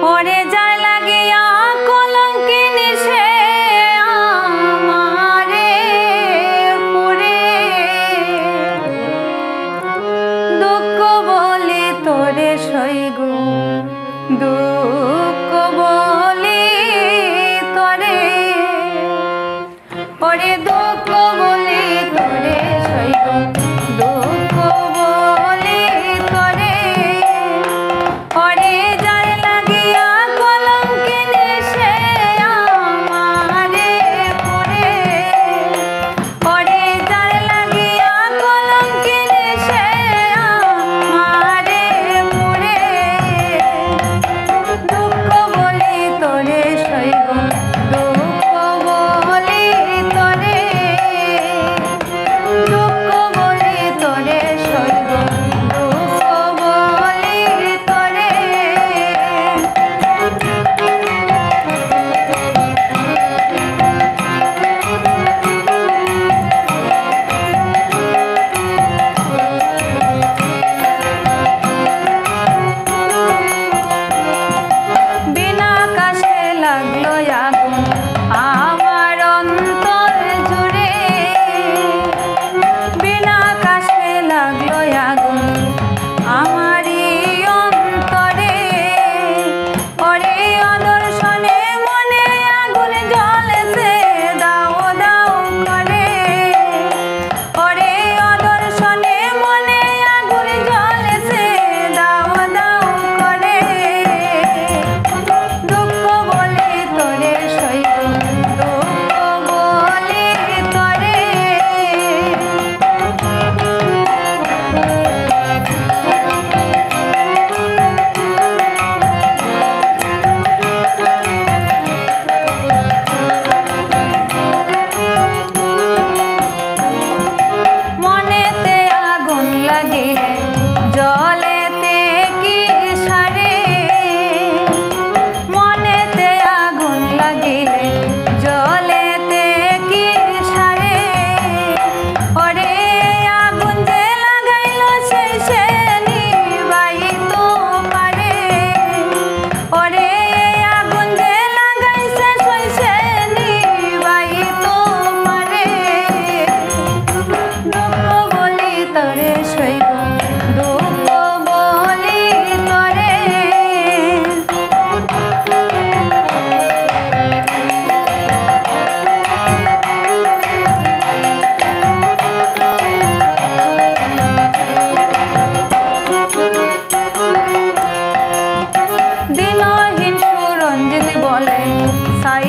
ওরে যায় লাগিয়া কলঙ্কিনী সে আমারে পুরে দুঃখ বলি তোরে সইগো দুঃখ বলি তোরে ওরে দুঃখ বলি তোরে সইগো দুঃখ বলি তোরে ওরে যায় লাগিয়া কলঙ্কিনী সে আমারে পুরে ওরে যায় লাগিয়া কলঙ্কিনী সে আমারে পুরে দুঃখ বলি তোরে সইগো দুঃখ বলি তোরে দুঃখ বলি তোরে সইগো দুঃখ বলি তোরে বিনা কাশে লাগলো আগুন আমার অন্তর জুড়ে বিনা কাশে লাগলো আগুন আমারই অন্তরে ওরে অদর্শনে মনে আগুন জ্বলেছে দাও দাও করে ওরে অদর্শনে মনে আগুন জ্বলেছে দাও দাও করে দুঃখ বলি তোরে সইগো দুঃখ বলি তোরে মনেতে আগুন লাগিলে জলেতে কি সারে মনেতে আগুন লাগিলে জলেতে কি সারে ওরে আগুন যে লাগাইলো সে নিবাইতো পারে ওরে আগুন যে লাগাইছে সে নিবাইতো পারে দুঃখ বলি তোরে সইগো দুঃখ বলি তোরে দিনহীন সুরঞ্জিত বলে সাই